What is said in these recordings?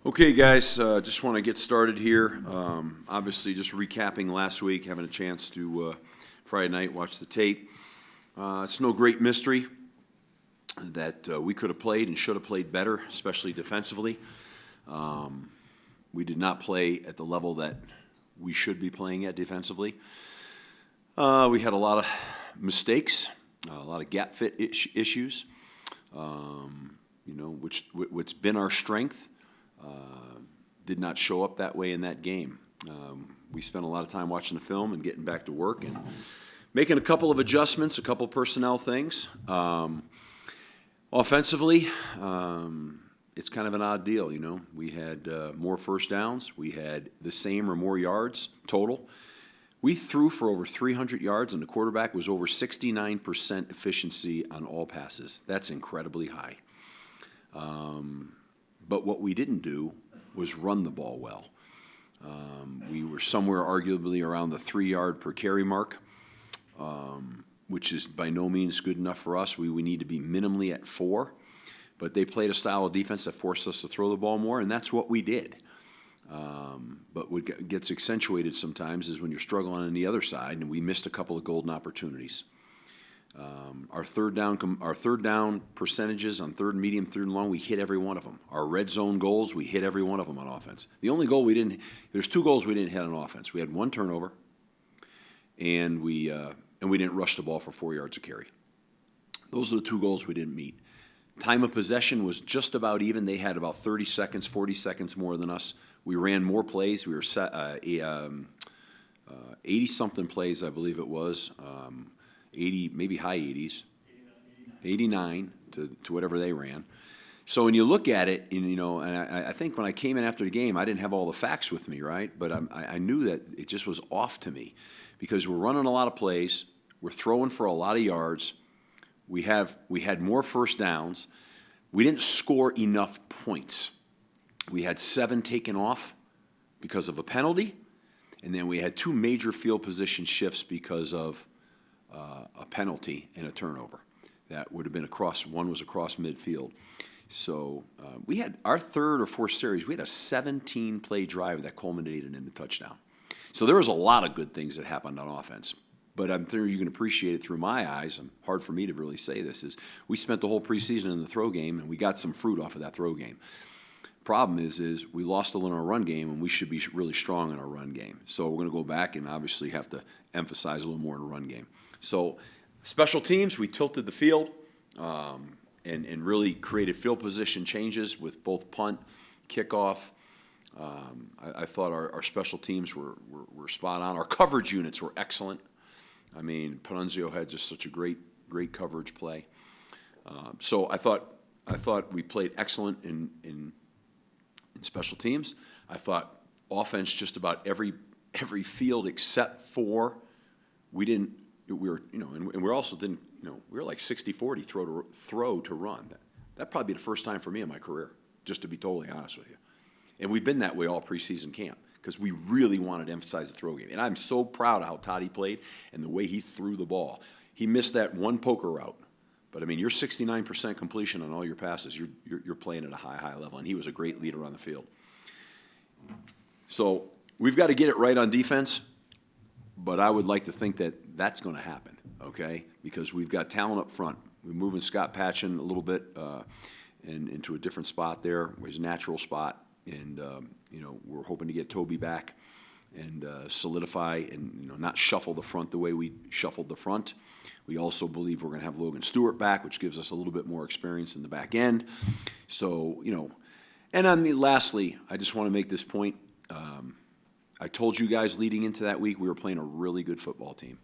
Okay, guys, just want to get started here. Obviously, just recapping last week, having a chance to Friday night watch the tape. It's no great mystery that we could have played and should have played better, especially defensively. We did not play at the level that we should be playing at defensively. We had a lot of mistakes, a lot of gap fit issues, what's been our strength. Did not show up that way in that game. We spent a lot of time watching the film and getting back to work and making a couple of adjustments, a couple personnel things. Offensively, it's kind of an odd deal, We had more first downs. We had the same or more yards total. We threw for over 300 yards, and the quarterback was over 69% efficiency on all passes. That's incredibly high. But what we didn't do was run the ball well. We were somewhere arguably around the 3-yard per carry mark, which is by no means good enough for us. We need to be minimally at 4. But they played a style of defense that forced us to throw the ball more, and that's what we did. But what gets accentuated sometimes is when you're struggling on the other side, and we missed a couple of golden opportunities. Our third down percentages on third and medium, third and long, we hit every one of them. Our red zone goals, we hit every one of them on offense. The only goal there's 2 goals we didn't hit on offense. We had 1 turnover, and we didn't rush the ball for 4 yards of carry. Those are the 2 goals we didn't meet. Time of possession was just about even. They had about 30 seconds, 40 seconds more than us. We ran more plays. We were 80-something plays, I believe it was. 80, maybe high 80s, 89 to whatever they ran. So when you look at it, and I think when I came in after the game, I didn't have all the facts with me, right? But I knew that it just was off to me because we're running a lot of plays, we're throwing for a lot of yards, we had more first downs, we didn't score enough points. We had 7 taken off because of a penalty, and then we had 2 major field position shifts because of a penalty and a turnover. That would have been one was across midfield. So we had our third or fourth series, we had a 17-play drive that culminated in the touchdown. So there was a lot of good things that happened on offense. But I'm sure you can appreciate it through my eyes. Hard for me to really say this, is we spent the whole preseason in the throw game, and we got some fruit off of that throw game. Problem is we lost a little in our run game, and we should be really strong in our run game. So we're going to go back and obviously have to emphasize a little more in the run game. So special teams, we tilted the field and really created field position changes with both punt, kickoff. I thought our special teams were spot on. Our coverage units were excellent. I mean, Addazio had just such a great coverage play. So I thought we played excellent in special teams. I thought offense just about every field except for we also didn't, we were like 60-40 throw to run. That'd probably be the first time for me in my career, just to be totally honest with you. And we've been that way all preseason camp because we really wanted to emphasize the throw game. And I'm so proud of how Toddy played and the way he threw the ball. He missed that one poker route. But, I mean, you're 69% completion on all your passes. You're playing at a high level, and he was a great leader on the field. So we've got to get it right on defense, but I would like to think that that's going to happen, okay, because we've got talent up front. We're moving Scott Patchen a little bit into a different spot there, his natural spot, and, we're hoping to get Toby back and solidify and not shuffle the front the way we shuffled the front. We also believe we're going to have Logan Stewart back, which gives us a little bit more experience in the back end. So, and lastly, I just want to make this point. I told you guys leading into that week we were playing a really good football team.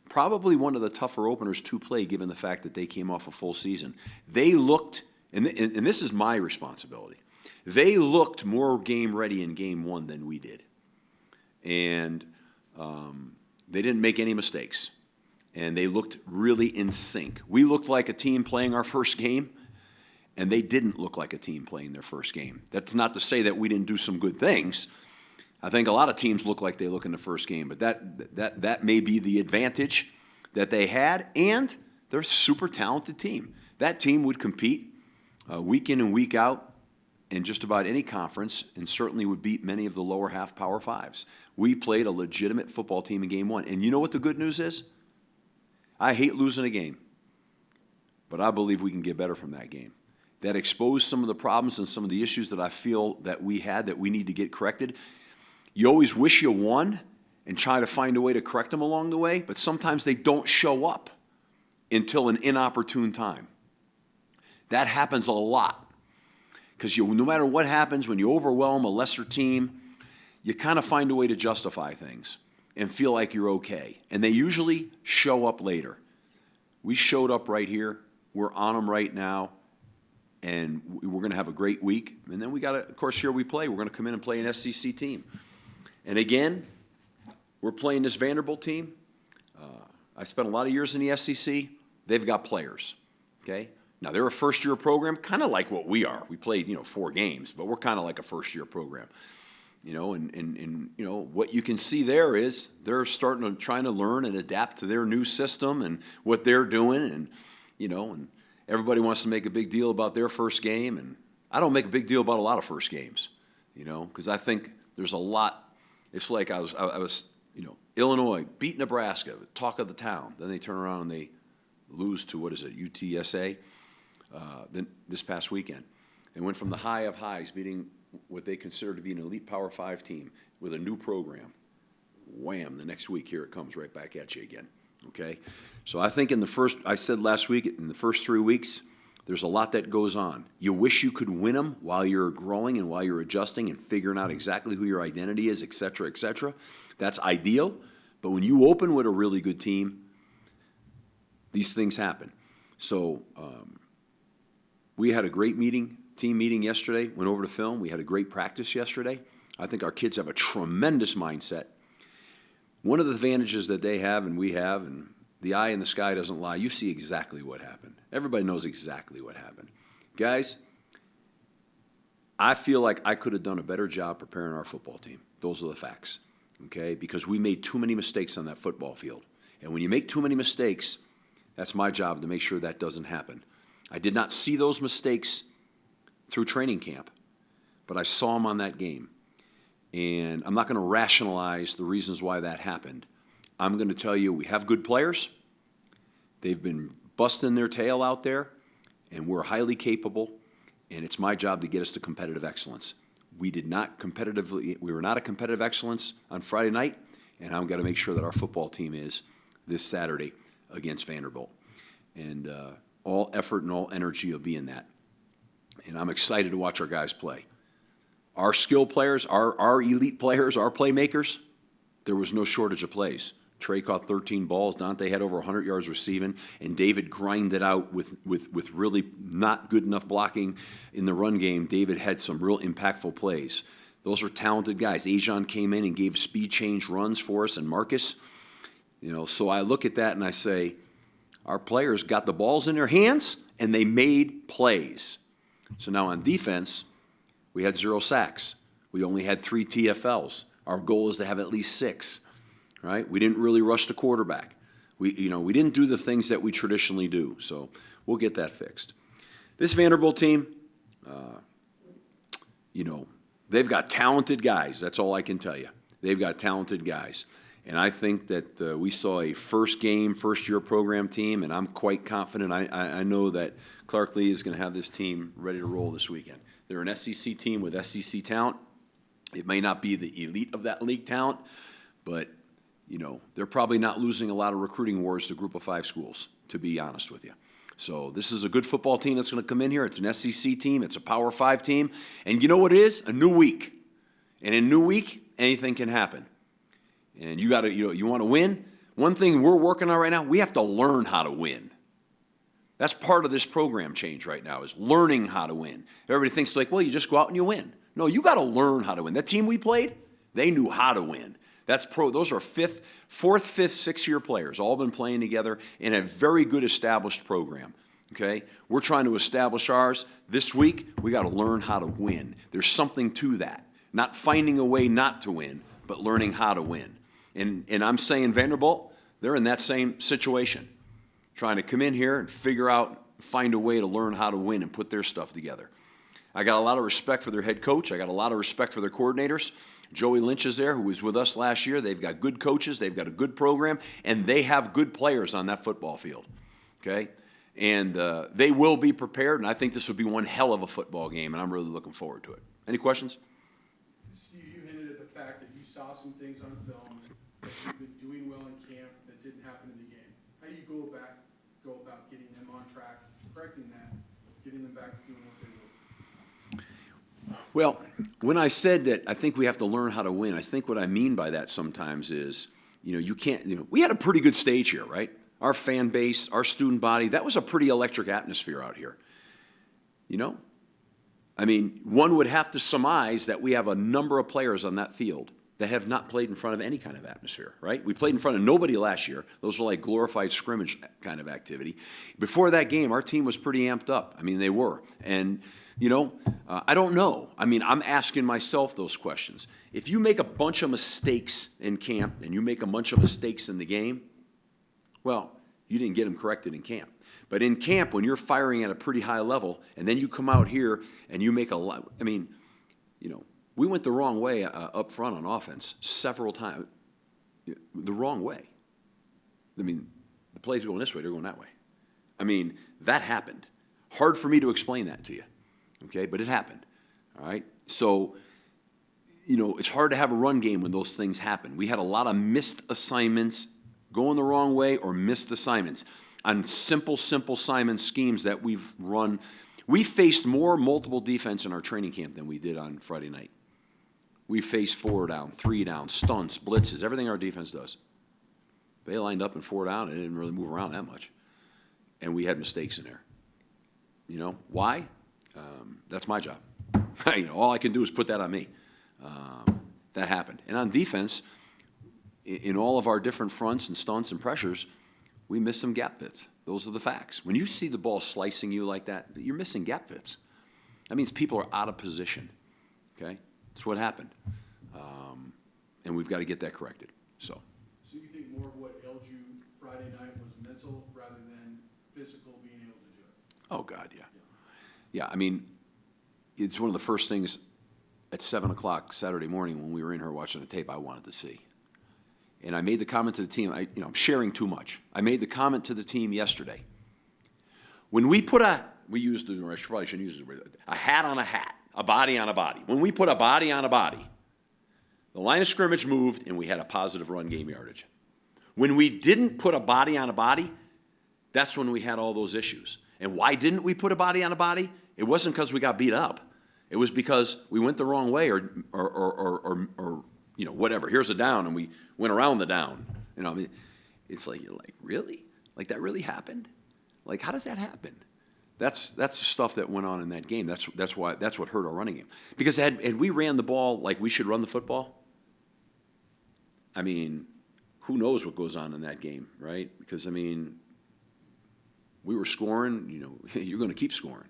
Probably one of the tougher openers to play given the fact that they came off a full season. They looked, and this is my responsibility, they looked more game ready in game 1 than we did. And they didn't make any mistakes. And they looked really in sync. We looked like a team playing our first game, and they didn't look like a team playing their first game. That's not to say that we didn't do some good things. I think a lot of teams look like they look in the first game, but that may be the advantage that they had, and they're a super talented team. That team would compete week in and week out in just about any conference and certainly would beat many of the lower half Power Fives. We played a legitimate football team in game one. And you know what the good news is? I hate losing a game, but I believe we can get better from that game. That exposed some of the problems and some of the issues that I feel that we had that we need to get corrected. You always wish you won and try to find a way to correct them along the way, but sometimes they don't show up until an inopportune time. That happens a lot because no matter what happens, when you overwhelm a lesser team, you kind of find a way to justify things and feel like you're okay. And they usually show up later. We showed up right here. We're on them right now. And we're going to have a great week. And then we got to, of course, here we play. We're going to come in and play an SEC team. And again, we're playing this Vanderbilt team. I spent a lot of years in the SEC. They've got players, okay? Now, they're a first-year program, kind of like what we are. We played, 4 games, but we're kind of like a first-year program. And what you can see there is they're trying to learn and adapt to their new system and what they're doing, and everybody wants to make a big deal about their first game, and I don't make a big deal about a lot of first games, because I think there's a lot. It's like I was, Illinois beat Nebraska, talk of the town. Then they turn around and they lose to UTSA, this past weekend. They went from the high of highs, beating what they consider to be an elite Power 5 team with a new program. Wham, the next week, here it comes right back at you again, okay? So I think I said last week, in the first 3 weeks, there's a lot that goes on. You wish you could win them while you're growing and while you're adjusting and figuring out exactly who your identity is, et cetera, et cetera. That's ideal. But when you open with a really good team, these things happen. So we had a great team meeting yesterday, went over to film. We had a great practice yesterday. I think our kids have a tremendous mindset. One of the advantages that they have and we have, and the eye in the sky doesn't lie, you see exactly what happened. Everybody knows exactly what happened. Guys, I feel like I could have done a better job preparing our football team. Those are the facts, okay? Because we made too many mistakes on that football field. And when you make too many mistakes, that's my job to make sure that doesn't happen. I did not see those mistakes through training camp, but I saw them on that game. And I'm not going to rationalize the reasons why that happened. I'm going to tell you we have good players. They've been busting their tail out there, and we're highly capable, and it's my job to get us to competitive excellence. We were not a competitive excellence on Friday night, and I'm going to make sure that our football team is this Saturday against Vanderbilt. And all effort and all energy will be in that. And I'm excited to watch our guys play. Our skill players, our elite players, our playmakers, there was no shortage of plays. Trey caught 13 balls. Dante had over 100 yards receiving, and David grinded out with really not good enough blocking in the run game. David had some real impactful plays. Those are talented guys. Ajon came in and gave speed change runs for us, and Marcus. So I look at that and I say, our players got the balls in their hands, and they made plays. So now on defense, we had 0 sacks. We only had 3 TFLs. Our goal is to have at least 6. Right? We didn't really rush the quarterback. We didn't do the things that we traditionally do. So we'll get that fixed. This Vanderbilt team, they've got talented guys. That's all I can tell you. They've got talented guys. And I think that we saw a first-year program team, and I'm quite confident. I know that Clark Lee is going to have this team ready to roll this weekend. They're an SEC team with SEC talent. It may not be the elite of that league talent, but they're probably not losing a lot of recruiting wars to Group of 5 schools, to be honest with you. So this is a good football team that's going to come in here. It's an SEC team. It's a Power 5 team. And you know what it is? A new week. And in a new week, anything can happen. And you got to, you want to win. One thing we're working on right now, we have to learn how to win. That's part of this program change right now, is learning how to win. Everybody thinks like, well, you just go out and you win. No, you got to learn how to win. That team we played, they knew how to win. Those are 4th, 5th, 6-year players, all been playing together in a very good established program. Okay? We're trying to establish ours. This week, we got to learn how to win. There's something to that. Not finding a way not to win, but learning how to win. And I'm saying Vanderbilt, they're in that same situation, trying to come in here and find a way to learn how to win and put their stuff together. I got a lot of respect for their head coach. I got a lot of respect for their coordinators. Joey Lynch is there, who was with us last year. They've got good coaches. They've got a good program, and they have good players on that football field, okay? And they will be prepared, and I think this will be one hell of a football game, and I'm really looking forward to it. Any questions? Steve, you hinted at the fact that you saw some things on film that you've been doing well in camp that didn't happen in the game. How do you go about getting them on track, correcting that, getting them back to doing what they were? Well, when I said that I think we have to learn how to win, I think what I mean by that sometimes is, you can't, we had a pretty good stage here, right? Our fan base, our student body, that was a pretty electric atmosphere out here. I mean, one would have to surmise that we have a number of players on that field that have not played in front of any kind of atmosphere, right? We played in front of nobody last year. Those were like glorified scrimmage kind of activity. Before that game, our team was pretty amped up. I mean, they were. And, I don't know. I mean, I'm asking myself those questions. If you make a bunch of mistakes in camp and you make a bunch of mistakes in the game, well, you didn't get them corrected in camp. But in camp, when you're firing at a pretty high level, and then you come out here and you make a lot, I mean, we went the wrong way up front on offense several times. The wrong way. I mean, the plays are going this way, they're going that way. I mean, that happened. Hard for me to explain that to you, okay? But it happened, all right? So, it's hard to have a run game when those things happen. We had a lot of missed assignments, going the wrong way, or missed assignments on simple Simon schemes that we've run. We faced more multiple defense in our training camp than we did on Friday night. We faced 4 down, 3 down, stunts, blitzes, everything our defense does. They lined up in 4 down and didn't really move around that much. And we had mistakes in there. Why? That's my job. All I can do is put that on me. That happened. And on defense, in all of our different fronts and stunts and pressures, we missed some gap fits. Those are the facts. When you see the ball slicing you like that, you're missing gap fits. That means people are out of position, okay? That's what happened. And we've got to get that corrected, So you think more of what ailed you Friday night was mental rather than physical being able to do it? Oh, God, yeah. Yeah, I mean, it's one of the first things at 7 o'clock Saturday morning when we were in here watching the tape I wanted to see. And I made the comment to the team, I'm sharing too much. I made the comment to the team yesterday. When we put we used the, I probably shouldn't use it, a hat on a hat, a body on a body. When we put a body on a body, the line of scrimmage moved and we had a positive run game yardage. When we didn't put a body on a body, that's when we had all those issues. And why didn't we put a body on a body? It wasn't because we got beat up. It was because we went the wrong way or whatever. Here's a down, and we went around the down. It's like, you're like, really? Like, that really happened? Like, how does that happen? That's the stuff that went on in that game. That's what hurt our running game. Because had we ran the ball like we should run the football, I mean, who knows what goes on in that game, right? Because, we were scoring, you're going to keep scoring.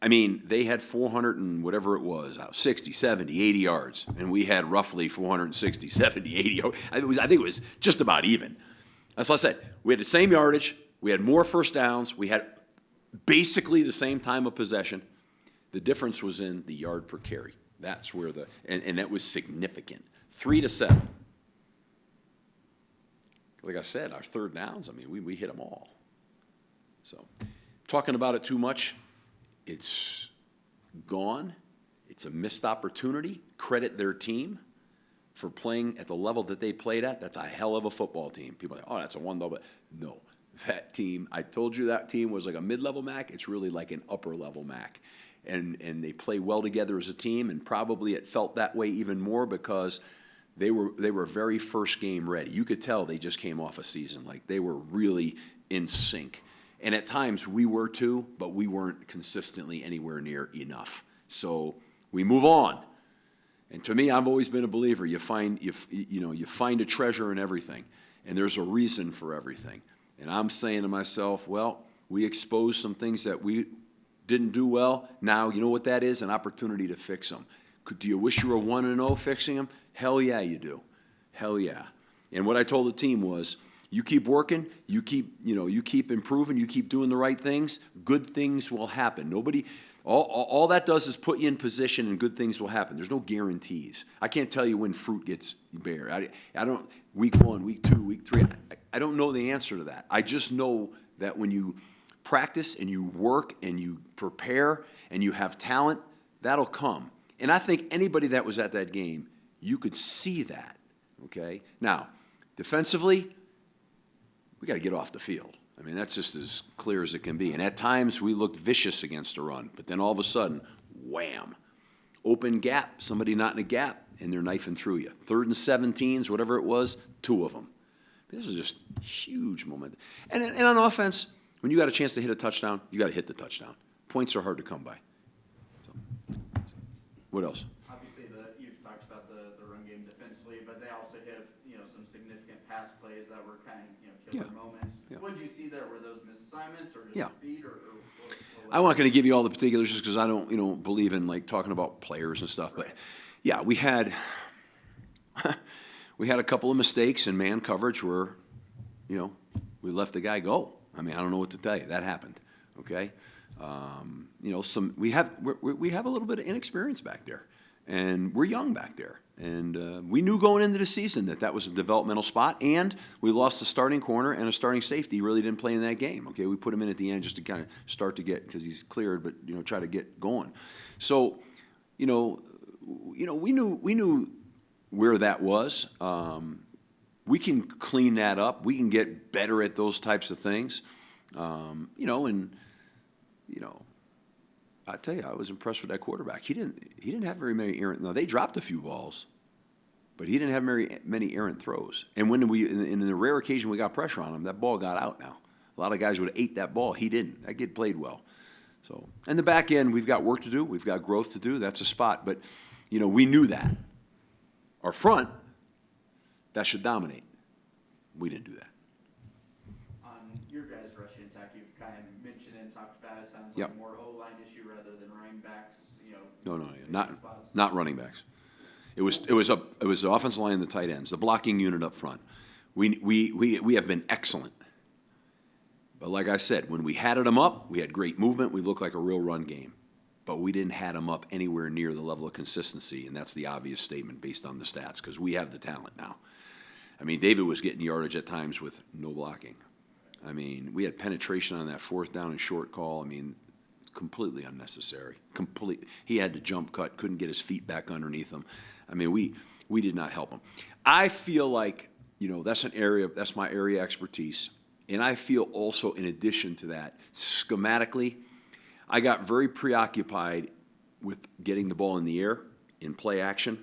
They had 400 and whatever it was, 60, 70, 80 yards, and we had roughly 460, 70, 80. I think it was just about even. That's what I said. We had the same yardage. We had more first downs. We had basically the same time of possession. The difference was in the yard per carry. That's where and that was significant. 3 to 7. Like I said, our third downs, we hit them all. So, talking about it too much, it's gone. It's a missed opportunity. Credit their team for playing at the level that they played at. That's a hell of a football team. People are like, oh, that's a one-level. No, that team, I told you that team was like a mid-level MAC. It's really like an upper-level MAC. And they play well together as a team, and probably it felt that way even more because they were very first game ready. You could tell they just came off a season. Like, they were really in sync. And at times we were too, but we weren't consistently anywhere near enough. So we move on. And to me, I've always been a believer. You find a treasure in everything, and there's a reason for everything. And I'm saying to myself, well, we exposed some things that we didn't do well. Now, you know what that is? An opportunity to fix them. Do you wish you were 1-0 fixing them? Hell yeah, you do. Hell yeah. And what I told the team was, You keep working, you keep improving, you keep doing the right things, good things will happen. All that does is put you in position and good things will happen. There's no guarantees. I can't tell you when fruit gets bare. I don't, week 1, week 2, week 3, I don't know the answer to that. I just know that when you practice and you work and you prepare and you have talent, that'll come. And I think anybody that was at that game, you could see that, okay? Now, defensively, we got to get off the field. I mean, that's just as clear as it can be. And at times, we looked vicious against a run, but then all of a sudden, wham, open gap, somebody not in a gap, and they're knifing through you. 3rd and 17s, whatever it was, 2 of them. This is just huge moment. And on offense, when you got a chance to hit a touchdown, you got to hit the touchdown. Points are hard to come by. So, what else? Obviously, you've talked about the run game defensively, but they also have some significant pass plays that were kind of killer moments. Yeah. What did you see there? Were those misassignments or just Yeah. speed or I'm not going to give you all the particulars just because I don't believe in like talking about players and stuff. But yeah, we had a couple of mistakes in man coverage where we let the guy go. I mean, I don't know what to tell you. That happened. Okay, we have a little bit of inexperience back there, and we're young back there, and we knew going into the season that was a developmental spot, and we lost a starting corner and a starting safety. He really didn't play in that game. Okay, we put him in at the end just to kind of start to get because he's cleared, but try to get going. So, we knew where that was. We can clean that up. We can get better at those types of things. I tell you, I was impressed with that quarterback. He didn't have very many errant. Now they dropped a few balls, but he didn't have many errant throws. And when in the rare occasion we got pressure on him, that ball got out. Now a lot of guys would have ate that ball. He didn't. That kid played well. So, and the back end, we've got work to do. We've got growth to do. That's a spot, but we knew that. Our front, that should dominate. We didn't do that. On your guys' rushing attack, you've kind of mentioned and talked about it. Sounds Yep. like more O-line issue rather than running backs. No, not running backs. It was the offensive line and the tight ends, the blocking unit up front. We have been excellent. But like I said, when we hatted them up, we had great movement. We looked like a real run game. But we didn't hat them up anywhere near the level of consistency, and that's the obvious statement based on the stats because we have the talent now. I mean, David was getting yardage at times with no blocking. I mean, we had penetration on that 4th down and short call. I mean, completely unnecessary. He had to jump cut, couldn't get his feet back underneath him. I mean, we did not help him. I feel like, that's my area of expertise. And I feel also, in addition to that, schematically, I got very preoccupied with getting the ball in the air, in play action,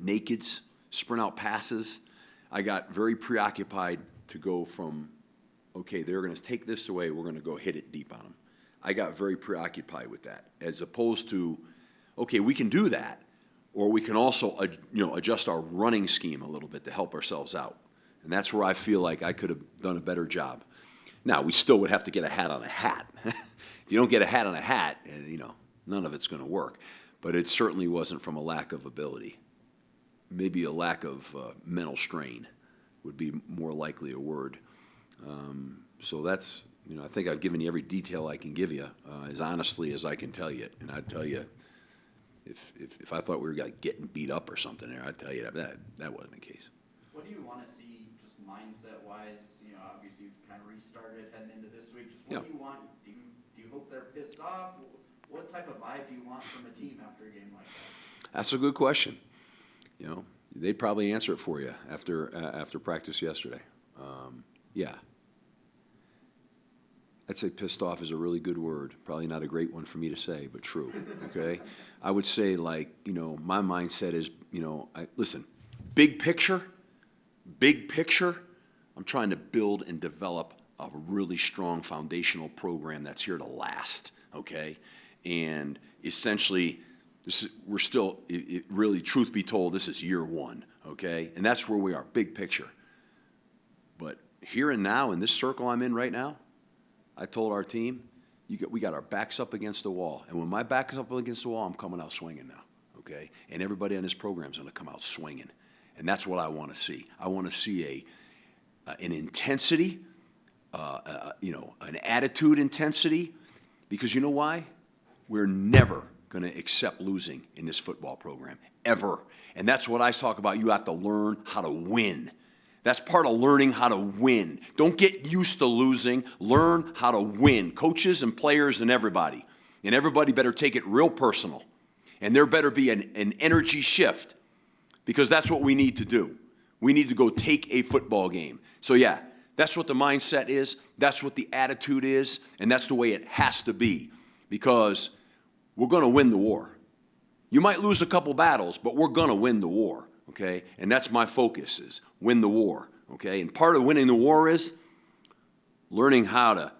nakeds, sprint out passes. I got very preoccupied to go from, okay, they're going to take this away, we're going to go hit it deep on them. I got very preoccupied with that, as opposed to, okay, we can do that, or we can also adjust our running scheme a little bit to help ourselves out. And that's where I feel like I could have done a better job. Now, we still would have to get a hat on a hat. If you don't get a hat on a hat, none of it's going to work. But it certainly wasn't from a lack of ability. Maybe a lack of mental strain would be more likely a word. So that's, I think I've given you every detail I can give you as honestly as I can tell you. And I'd tell you, if I thought we were getting beat up or something there, I'd tell you that wasn't the case. What do you want to see just mindset-wise? Obviously you've kind of restarted heading into this week. Just what do you want? Do you hope they're pissed off? What type of vibe do you want from a team after a game like that? That's a good question. They'd probably answer it for you after practice yesterday. Yeah. I'd say pissed off is a really good word. Probably not a great one for me to say, but true, okay? I would say, my mindset is, listen, big picture, I'm trying to build and develop a really strong foundational program that's here to last, okay? And essentially, we're still, really, truth be told, this is year 1, okay? And that's where we are, big picture. But here and now, in this circle I'm in right now, I told our team, we got our backs up against the wall. And when my back is up against the wall, I'm coming out swinging now, okay? And everybody on this program is going to come out swinging. And that's what I want to see. I want to see an intensity, an attitude intensity, because you know why? We're never going to accept losing in this football program, ever. And that's what I talk about. You have to learn how to win. That's part of learning how to win. Don't get used to losing. Learn how to win. Coaches and players and everybody. And everybody better take it real personal. And there better be an energy shift, because that's what we need to do. We need to go take a football game. So yeah, that's what the mindset is. That's what the attitude is. And that's the way it has to be, because we're going to win the war. You might lose a couple battles, but we're going to win the war. Okay, and that's my focus, is win the war, okay? And part of winning the war is learning how to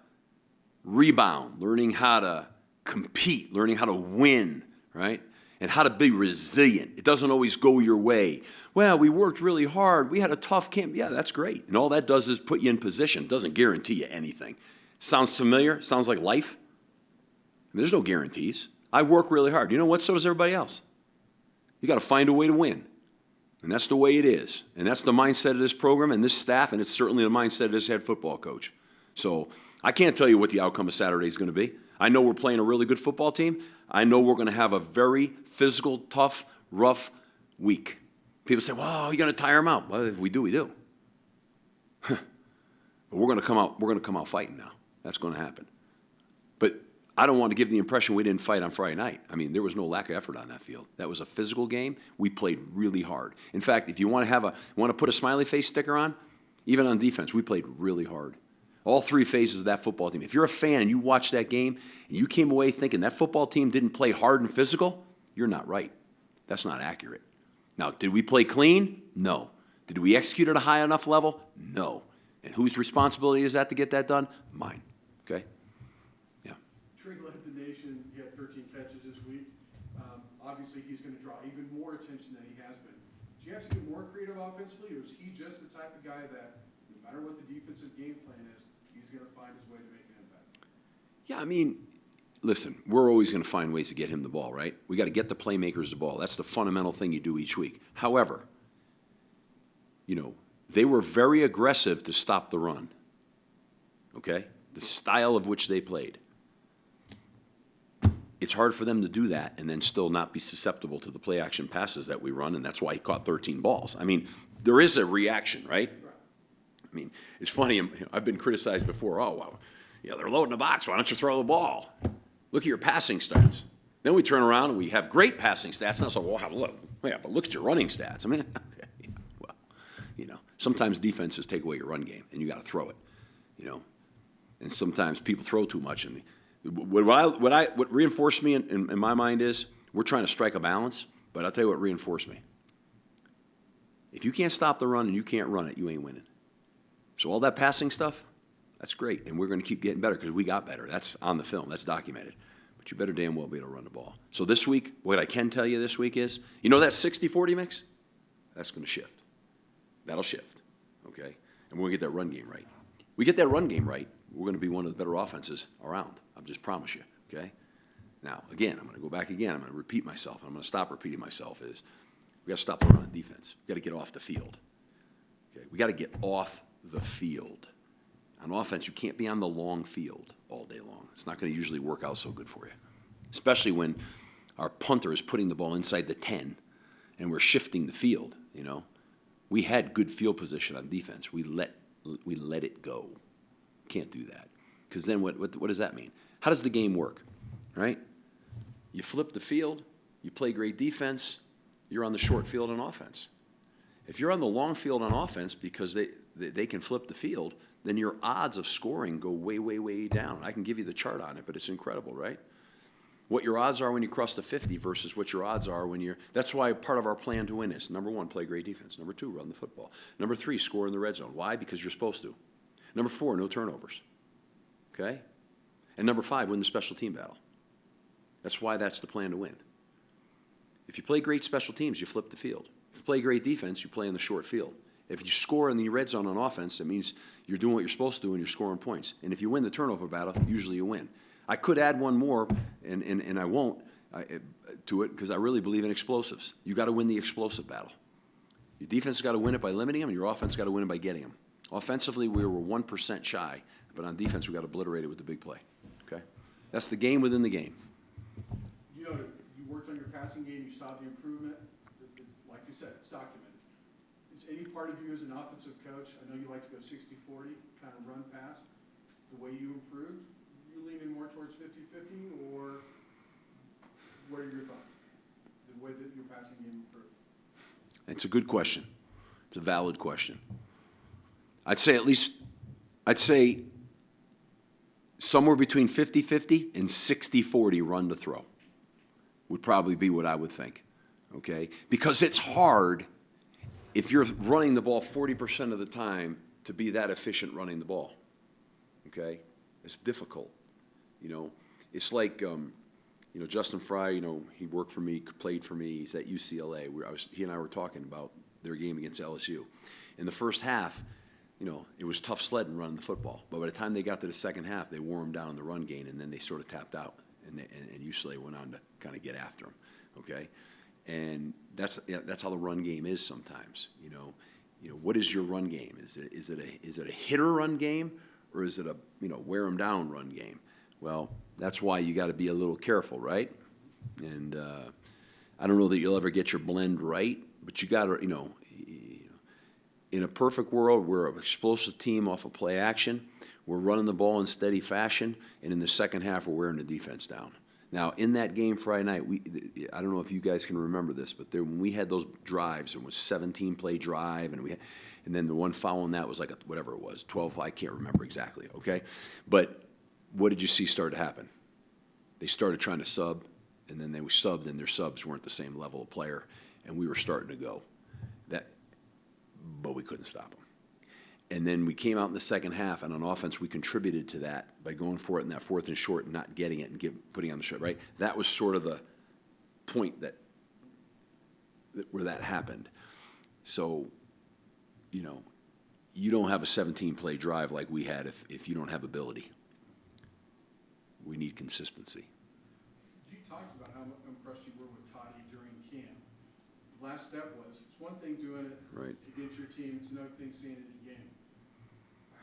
rebound, learning how to compete, learning how to win, right? And how to be resilient. It doesn't always go your way. Well, we worked really hard. We had a tough camp. Yeah, that's great. And all that does is put you in position. It doesn't guarantee you anything. Sounds familiar? Sounds like life? There's no guarantees. I work really hard. You know what? So does everybody else. You got to find a way to win. And that's the way it is. And that's the mindset of this program and this staff, and it's certainly the mindset of this head football coach. So I can't tell you what the outcome of Saturday is going to be. I know we're playing a really good football team. I know we're going to have a very physical, tough, rough week. People say, well, you're going to tire them out. Well, if we do, we do. But we're going to come out fighting now. That's going to happen. But I don't want to give the impression we didn't fight on Friday night. I mean, there was no lack of effort on that field. That was a physical game. We played really hard. In fact, if you want to put a smiley face sticker on, even on defense, we played really hard. All three phases of that football team. If you're a fan and you watched that game and you came away thinking that football team didn't play hard and physical, you're not right. That's not accurate. Now, did we play clean? No. Did we execute at a high enough level? No. And whose responsibility is that to get that done? Mine. Okay? Yeah. Trey led the nation. He had 13 catches this week. Obviously, he's going to draw even more attention than he has been. Do you have to get more creative offensively, or is he just the type of guy that no matter what the defensive game plan is, he's going to find his way to make an impact? Yeah, I mean, listen, we're always going to find ways to get him the ball, right? We got to get the playmakers the ball. That's the fundamental thing you do each week. However, they were very aggressive to stop the run, okay? The style of which they played. It's hard for them to do that and then still not be susceptible to the play-action passes that we run, and that's why he caught 13 balls. I mean, there is a reaction, right? I mean, it's funny. I've been criticized before. Oh, well, they're loading the box. Why don't you throw the ball? Look at your passing stats. Then we turn around and we have great passing stats. And I say, well, look. Yeah, but look at your running stats. I mean, okay, well, sometimes defenses take away your run game, and you got to throw it, And sometimes people throw too much. And what reinforced me in my mind is we're trying to strike a balance. But I'll tell you what reinforced me. If you can't stop the run and you can't run it, you ain't winning. So all that passing stuff, that's great, and we're going to keep getting better because we got better. That's on the film. That's documented. But you better damn well be able to run the ball. So this week, what I can tell you this week is, that 60-40 mix? That's going to shift. That'll shift, okay? And we're going to get that run game right. We get that run game right, we're going to be one of the better offenses around. I just promise you, okay? Now, again, I'm going to go back again. I'm going to repeat myself. I'm going to stop repeating myself is we got to stop the run on defense. We got to get off the field. Okay? We got to get off the field. On offense, you can't be on the long field all day long. It's not going to usually work out so good for you, especially when our punter is putting the ball inside the 10 and we're shifting the field, We had good field position on defense. We let it go. Can't do that. Because then what does that mean? How does the game work, right? You flip the field, you play great defense, you're on the short field on offense. If you're on the long field on offense because they can flip the field, then your odds of scoring go way, way, way down. I can give you the chart on it, but it's incredible, right? What your odds are when you cross the 50 versus what your odds are when you're – that's why part of our plan to win is, number 1, play great defense. Number 2, run the football. Number 3, score in the red zone. Why? Because you're supposed to. Number 4, no turnovers. Okay? And number 5, win the special team battle. That's why that's the plan to win. If you play great special teams, you flip the field. If you play great defense, you play in the short field. If you score in the red zone on offense, that means you're doing what you're supposed to do and you're scoring points. And if you win the turnover battle, usually you win. I could add one more, and I won't, to it because I really believe in explosives. You got to win the explosive battle. Your defense has got to win it by limiting them, and your offense has got to win it by getting them. Offensively, we were 1% shy, but on defense, we got obliterated with the big play. Okay? That's the game within the game. You know, you worked on your passing game, you saw the improvement. Like you said, it's documented. Is any part of you as an offensive coach, I know you like to go 60-40, kind of run pass, the way you improved, you leaning more towards 50-50, or what are your thoughts? The way that your passing game improved? It's a good question. It's a valid question. I'd say somewhere between 50-50 and 60-40 run to throw would probably be what I would think, okay? Because it's hard if you're running the ball 40% of the time to be that efficient running the ball, okay? It's difficult, you know? It's like, Justin Fry, he worked for me, played for me, he's at UCLA. He and I were talking about their game against LSU. In the first half, it was tough sledding running the football. But by the time they got to the second half, they wore them down in the run game, and then they sort of tapped out. And UCLA went on to kind of get after them, okay? And that's how the run game is sometimes, What is your run game? Is it a hitter run game, or is it a, wear them down run game? Well, that's why you got to be a little careful, right? And I don't know that you'll ever get your blend right, but you got to, in a perfect world, we're an explosive team off of play action. We're running the ball in steady fashion, and in the second half, we're wearing the defense down. Now, in that game Friday night, I don't know if you guys can remember this, but when we had those drives, it was 17-play drive, and then the one following that was like whatever it was, 12. I can't remember exactly. Okay, but what did you see start to happen? They started trying to sub, and then they were subbed, and their subs weren't the same level of player, and we were starting to go. But we couldn't stop them. And then we came out in the second half, and on offense, we contributed to that by going for it in that fourth and short and not getting it and putting on the shot, right? That was sort of the point where that happened. So, you don't have a 17-play drive like we had if you don't have ability. We need consistency. You talked about how impressed you were with Toddy during camp. The last step was, it's one thing doing it Right. against your team, it's another thing seeing it in game.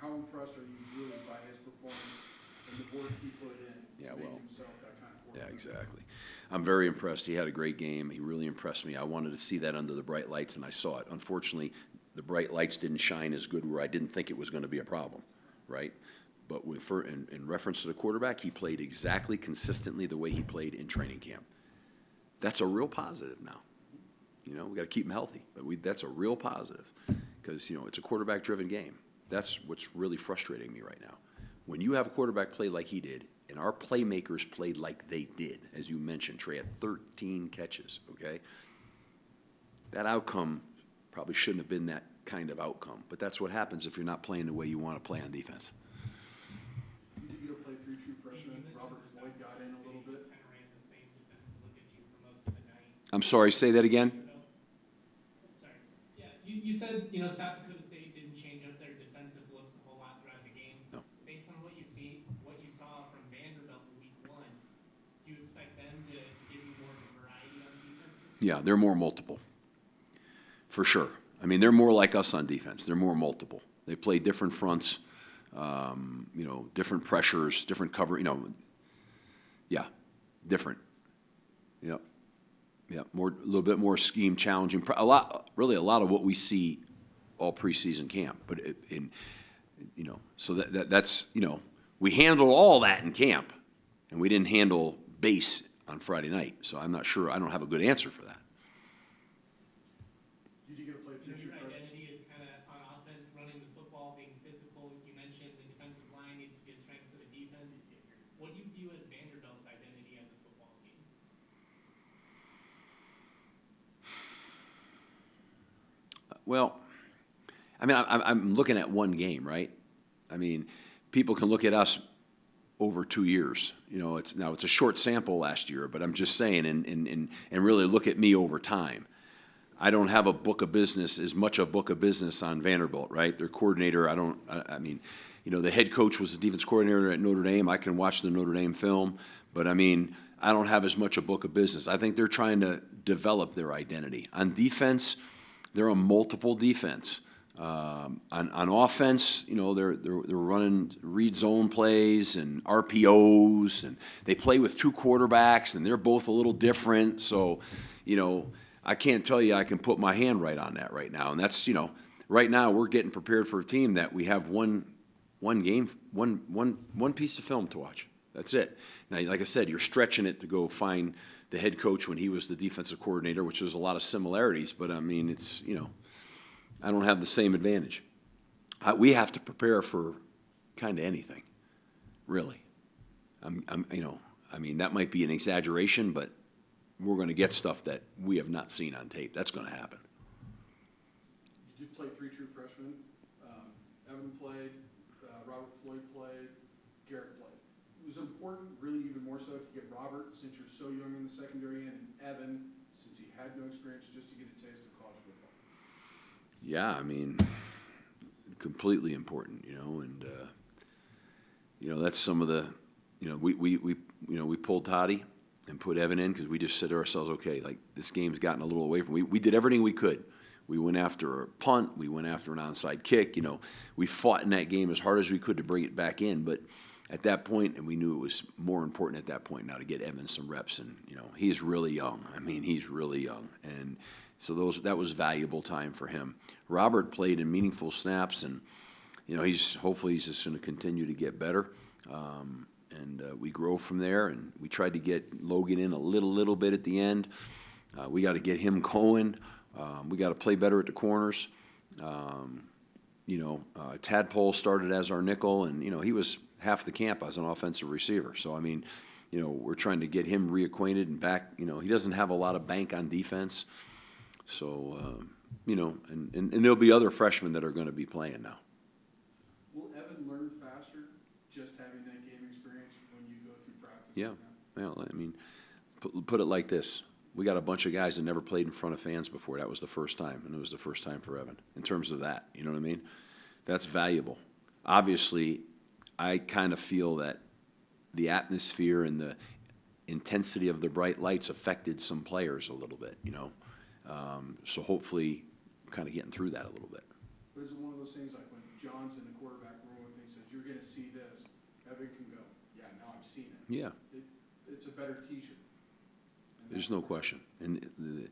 How impressed are you really by his performance and the work he put in to make himself that kind of quarterback? Yeah, exactly. I'm very impressed. He had a great game. He really impressed me. I wanted to see that under the bright lights, and I saw it. Unfortunately, the bright lights didn't shine as good where I didn't think it was going to be a problem, right? But in reference to the quarterback, he played exactly consistently the way he played in training camp. That's a real positive now. We got to keep him healthy, but that's a real positive because, it's a quarterback-driven game. That's what's really frustrating me right now. When you have a quarterback play like he did, and our playmakers played like they did, as you mentioned, Trey had 13 catches, okay? That outcome probably shouldn't have been that kind of outcome, but that's what happens if you're not playing the way you want to play on defense. You think you'll play through true freshman? Robert Floyd got in a little bit. I'm sorry, say that again? Sorry. Yeah, you said, South Dakota State didn't change up their defensive looks a whole lot throughout the game. No. Based on what you saw from Vanderbilt in week 1, do you expect them to give you more of a variety on defense this year? Yeah, they're more multiple, for sure. I mean, they're more like us on defense. They're more multiple. They play different fronts, different pressures, different cover, yeah, different. Yep. Yeah, a little bit more scheme challenging. A lot of what we see all preseason camp. But so that's we handled all that in camp, and we didn't handle base on Friday night. So I'm not sure. I don't have a good answer for that. You think you're going to play through Your true freshman? identity is kind of on offense, running the football, being physical. You mentioned the defensive line needs to be a strength for the defense. What do you view as Vanderbilt's identity as a football team? Well, I mean, I'm looking at one game, right? I mean, people can look at us over 2 years. It's a short sample last year, but I'm just saying, and really look at me over time. I don't have a book of business, as much a book of business on Vanderbilt, right? Their coordinator, the head coach was the defense coordinator at Notre Dame. I can watch the Notre Dame film, but I don't have as much a book of business. I think they're trying to develop their identity. On defense, they're a multiple defense. On offense, you know, they're running read zone plays and RPOs, and they play with two quarterbacks, and they're both a little different. So, you know, I can't tell you I can put my hand right on that right now. And that's, you know, right now we're getting prepared for a team that we have one piece of film to watch. That's it. Now, like I said, you're stretching it to go find the head coach when he was the defensive coordinator, which there's a lot of similarities. But I mean, it's, you know, I don't have the same advantage. We have to prepare for kind of anything, really. You know, I mean, that might be an exaggeration, but we're going to get stuff that we have not seen on tape. That's going to happen. You did play 3 true freshmen. Evan played, Robert Floyd played, Garrett played. It was important, really even more so, to get Robert, since you're so young in the secondary end, and Evan, since he had no experience, just to get a taste of college football. Yeah, I mean, completely important, you know, and you know, that's some of the, you know, we pulled Toddy and put Evan in because we just said to ourselves, okay, like this game's gotten a little away from. We did everything we could. We went after a punt. We went after an onside kick. You know, we fought in that game as hard as we could to bring it back in, but at that point, and we knew it was more important at that point now to get Evan some reps, and you know, he's really young. I mean, he's really young, and so that was valuable time for him. Robert played in meaningful snaps, and you know, hopefully he's just going to continue to get better, and we grow from there. And we tried to get Logan in a little bit at the end. We got to get him going. We got to play better at the corners. You know, Tadpole started as our nickel, and you know, he was half the camp as an offensive receiver. So I mean, you know, we're trying to get him reacquainted and back. You know, he doesn't have a lot of bank on defense. So, you know, and there'll be other freshmen that are going to be playing now. Will Evan learn faster just having that game experience when you go through practice? Yeah. Well, I mean, put it like this. We got a bunch of guys that never played in front of fans before. That was the first time, and it was the first time for Evan in terms of that. You know what I mean? That's valuable. Obviously, I kind of feel that the atmosphere and the intensity of the bright lights affected some players a little bit, you know. So hopefully kind of getting through that a little bit. But is it one of those things like when John's in the quarterback room and he says, you're going to see this, Evan can go, yeah, now I've seen it. Yeah. It's a better teacher. There's no question. And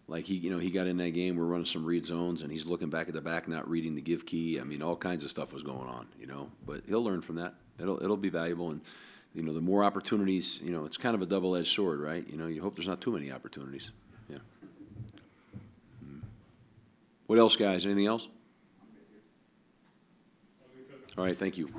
like he got in that game, we're running some read zones, and he's looking back at the back, not reading the give key. I mean, all kinds of stuff was going on, you know. But he'll learn from that. It'll be valuable, and you know, the more opportunities, you know, it's kind of a double-edged sword, right? You know, you hope there's not too many opportunities. Yeah. What else, guys? Anything else? All right, thank you.